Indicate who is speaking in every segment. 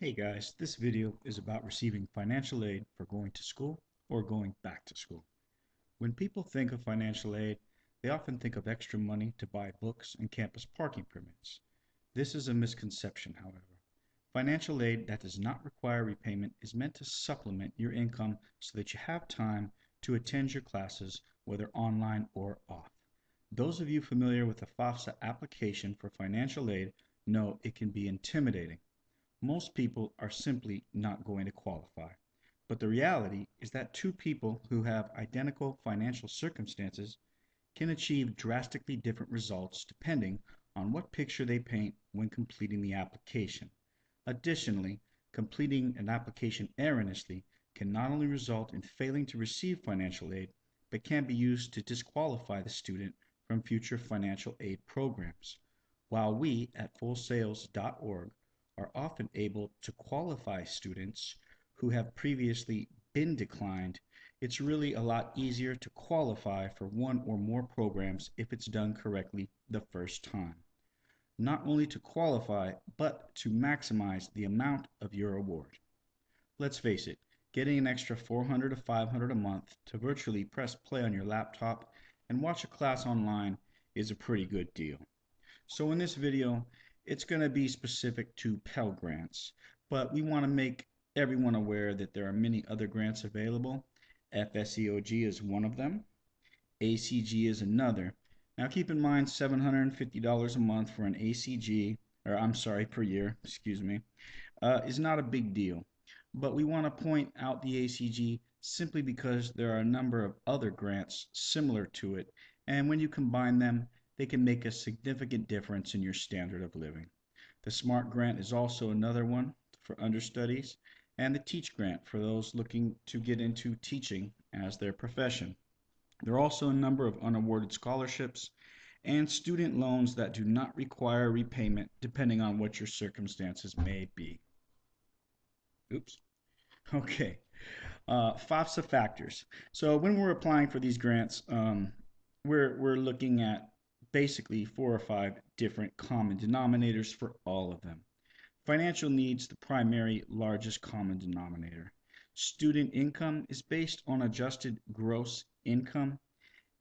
Speaker 1: Hey guys, this video is about receiving financial aid for going to school or going back to school. When people think of financial aid, they often think of extra money to buy books and campus parking permits. This is a misconception, however. Financial aid that does not require repayment is meant to supplement your income so that you have time to attend your classes, whether online or off. Those of you familiar with the FAFSA application for financial aid know it can be intimidating. Most people are simply not going to qualify. But the reality is that two people who have identical financial circumstances can achieve drastically different results depending on what picture they paint when completing the application. Additionally, completing an application erroneously can not only result in failing to receive financial aid, but can be used to disqualify the student from future financial aid programs. While we at fullsales.org are often able to qualify students who have previously been declined, it's really a lot easier to qualify for one or more programs if it's done correctly the first time. Not only to qualify, but to maximize the amount of your award. Let's face it, getting an extra 400 to 500 a month to virtually press play on your laptop and watch a class online is a pretty good deal. So in this video, it's going to be specific to Pell Grants, but we want to make everyone aware that there are many other grants available. FSEOG is one of them. ACG is another. Now keep in mind $750 a month for an ACG, or I'm sorry, per year, excuse me, is not a big deal. But we want to point out the ACG simply because there are a number of other grants similar to it, and when you combine them, they can make a significant difference in your standard of living. The SMART grant is also another one for understudies, and the TEACH grant for those looking to get into teaching as their profession. There are also a number of unawarded scholarships and student loans that do not require repayment depending on what your circumstances may be. Oops. Okay. FAFSA factors. So when we're applying for these grants, we're looking at basically 4 or 5 different common denominators for all of them. Financial needs, the primary largest common denominator. Student income is based on adjusted gross income,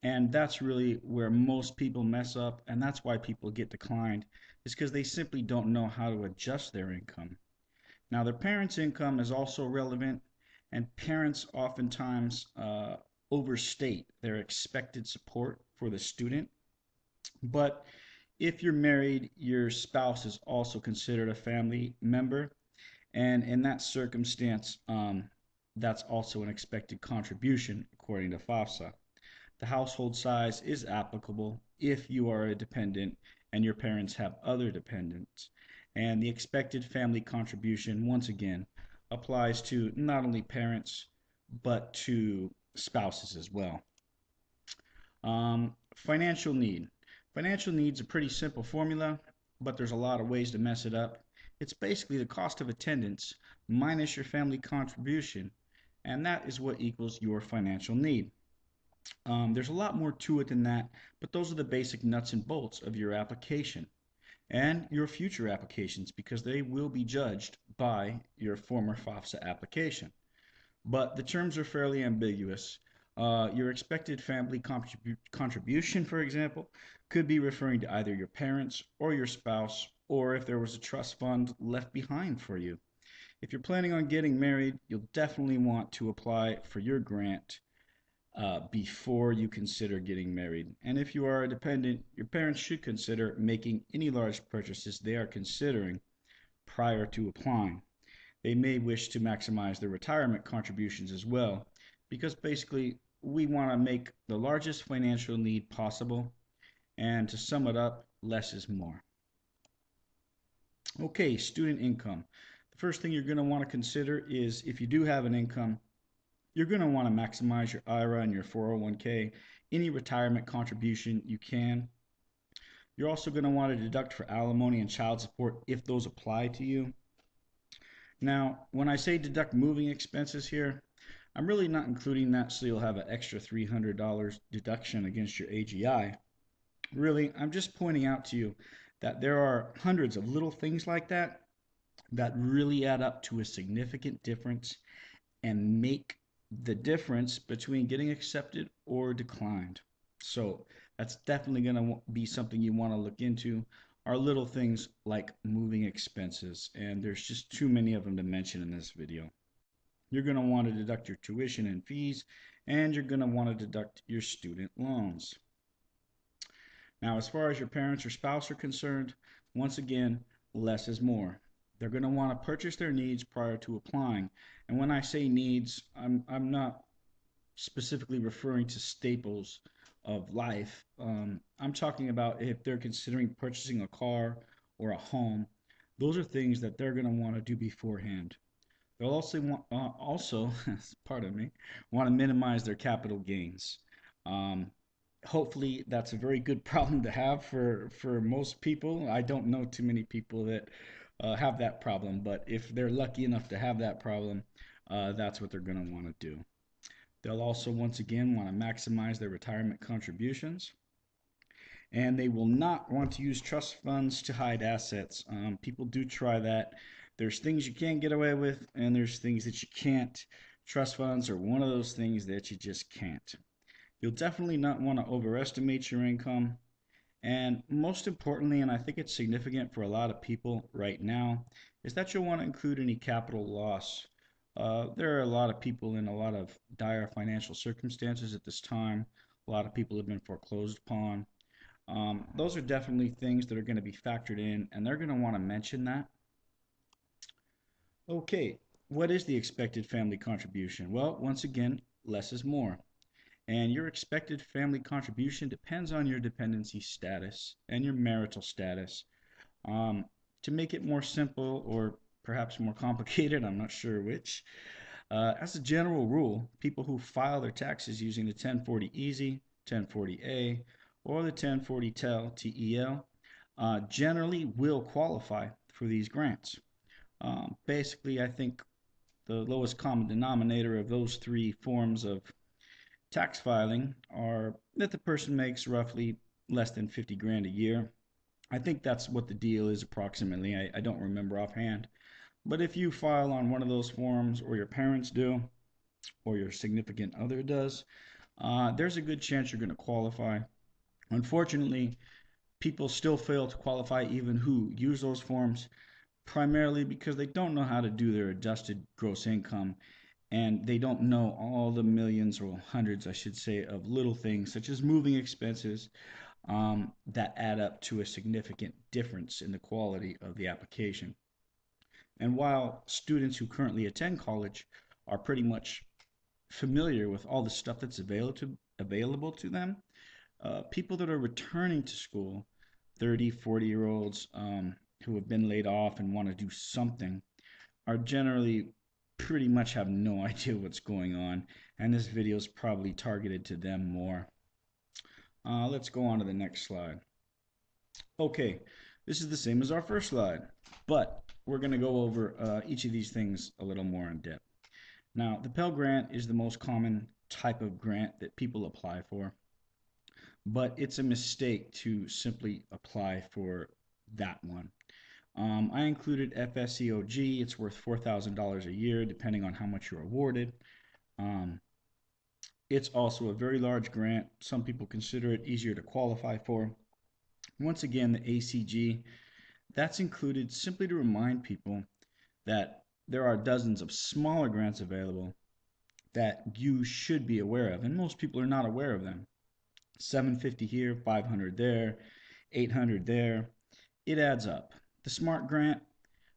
Speaker 1: and that's really where most people mess up, and that's why people get declined, is because they simply don't know how to adjust their income. Now, their parents' income is also relevant, and parents oftentimes overstate their expected support for the student. But if you're married, your spouse is also considered a family member, and in that circumstance, that's also an expected contribution according to FAFSA. The household size is applicable if you are a dependent and your parents have other dependents. And the expected family contribution, once again, applies to not only parents, but to spouses as well. Financial need. Financial need's a pretty simple formula, but there's a lot of ways to mess it up. It's basically the cost of attendance minus your family contribution, and that is what equals your financial need. There's a lot more to it than that, but those are the basic nuts and bolts of your application and your future applications because they will be judged by your former FAFSA application. But the terms are fairly ambiguous. Your expected family contribution, for example, could be referring to either your parents or your spouse, or if there was a trust fund left behind for you. If you're planning on getting married, you'll definitely want to apply for your grant before you consider getting married. And if you are a dependent, your parents should consider making any large purchases they are considering prior to applying. They may wish to maximize their retirement contributions as well, because basically we want to make the largest financial need possible, and to sum it up, less is more. Okay, student income. The first thing you're going to want to consider is if you do have an income, you're going to want to maximize your IRA and your 401k, any retirement contribution you can. You're also going to want to deduct for alimony and child support if those apply to you. Now, when I say deduct moving expenses here, I'm really not including that so you'll have an extra $300 deduction against your AGI. Really, I'm just pointing out to you that there are hundreds of little things like that that really add up to a significant difference and make the difference between getting accepted or declined. So that's definitely going to be something you want to look into, are little things like moving expenses. And there's just too many of them to mention in this video. You're going to want to deduct your tuition and fees, and you're going to want to deduct your student loans. Now, as far as your parents or spouse are concerned, once again, less is more. They're going to want to purchase their needs prior to applying. And when I say needs, I'm not specifically referring to staples of life. I'm talking about if they're considering purchasing a car or a home. Those are things that they're going to want to do beforehand. They'll also pardon me, want to minimize their capital gains. Um, Hopefully, that's a very good problem to have for most people. I don't know too many people that have that problem, but if they're lucky enough to have that problem, that's what they're going to want to do. They'll also, once again, want to maximize their retirement contributions, and they will not want to use trust funds to hide assets. People do try that. There's things you can get away with, and there's things that you can't. Trust funds are one of those things that you just can't. You'll definitely not want to overestimate your income. And most importantly, and I think it's significant for a lot of people right now, is that you'll want to include any capital loss. There are a lot of people in a lot of dire financial circumstances at this time. A lot of people have been foreclosed upon. Those are definitely things that are going to be factored in, and they're going to want to mention that. Okay, what is the expected family contribution? Well, once again, less is more. And your expected family contribution depends on your dependency status and your marital status. Um, to make it more simple or perhaps more complicated, I'm not sure which. As a general rule, people who file their taxes using the 1040 Easy, 1040A, or the 1040 TEL, generally will qualify for these grants. Basically, I think the lowest common denominator of those three forms of tax filing are that the person makes roughly less than 50 grand a year. I think that's what the deal is approximately. I don't remember offhand. But if you file on one of those forms, or your parents do, or your significant other does, there's a good chance you're going to qualify. Unfortunately, people still fail to qualify even who use those forms, primarily because they don't know how to do their adjusted gross income, and they don't know all the millions, or hundreds, I should say, of little things such as moving expenses that add up to a significant difference in the quality of the application. And while students who currently attend college are pretty much familiar with all the stuff that's available to them, people that are returning to school, 30, 40-year-olds who have been laid off and want to do something, are generally pretty much have no idea what's going on, and this video is probably targeted to them more. Let's go on to the next slide. Okay, this is the same as our first slide, but we're going to go over each of these things a little more in depth. Now, the Pell Grant is the most common type of grant that people apply for, but it's a mistake to simply apply for that one. I included FSEOG. It's worth $4,000 a year, depending on how much you're awarded. Um, it's also a very large grant. Some people consider it easier to qualify for. Once again, the ACG, that's included simply to remind people that there are dozens of smaller grants available that you should be aware of, and most people are not aware of them. 750 here, 500 there, 800 there. It adds up. The SMART grant,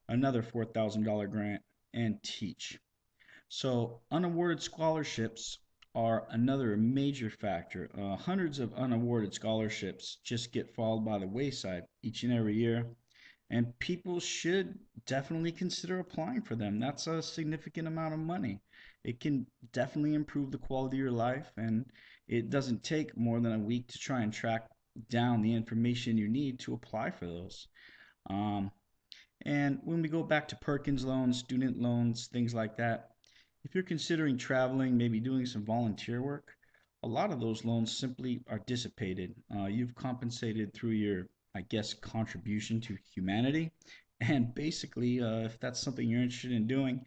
Speaker 1: another $4,000 grant, and TEACH. So unawarded scholarships are another major factor. Hundreds of unawarded scholarships just get fallen by the wayside each and every year, and people should definitely consider applying for them. That's a significant amount of money. It can definitely improve the quality of your life, and it doesn't take more than a week to try and track down the information you need to apply for those. Um, and when we go back to Perkins loans, student loans, things like that, if you're considering traveling, maybe doing some volunteer work, a lot of those loans simply are dissipated. You've compensated through your, I guess, contribution to humanity, And basically, if that's something you're interested in doing,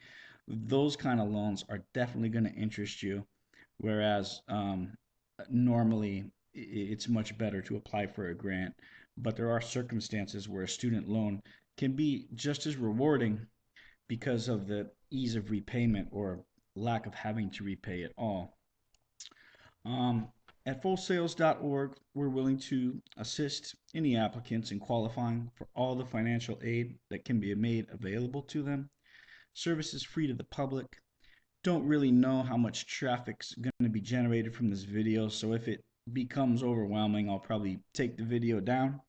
Speaker 1: those kind of loans are definitely going to interest you. Whereas normally it's much better to apply for a grant. But there are circumstances where a student loan can be just as rewarding because of the ease of repayment or lack of having to repay at all. Um, at fullsales.org, we're willing to assist any applicants in qualifying for all the financial aid that can be made available to them. Service is free to the public. Don't really know how much traffic's going to be generated from this video, so if it becomes overwhelming, I'll probably take the video down.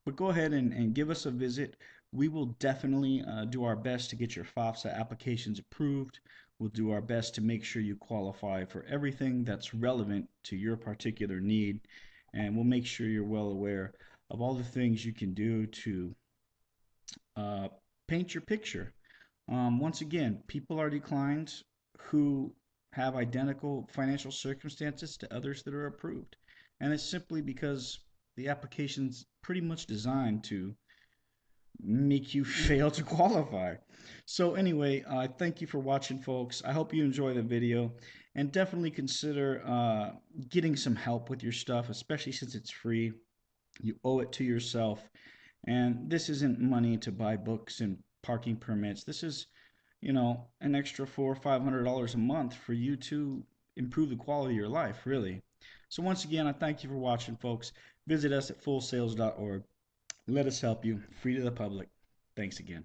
Speaker 1: But go ahead and give us a visit. We will definitely do our best to get your FAFSA applications approved. We'll do our best to make sure you qualify for everything that's relevant to your particular need. And we'll make sure you're well aware of all the things you can do to uh, paint your picture. Once again, people are declined who have identical financial circumstances to others that are approved. And it's simply because the application's pretty much designed to make you fail to qualify. So anyway, thank you for watching, folks. I hope you enjoy the video, and definitely consider getting some help with your stuff, especially since it's free. You owe it to yourself, and this isn't money to buy books and parking permits. This is, an extra $400 or $500 a month for you to improve the quality of your life, really. So once again, I thank you for watching, folks. Visit us at fullsales.org. Let us help you. Free to the public. Thanks again.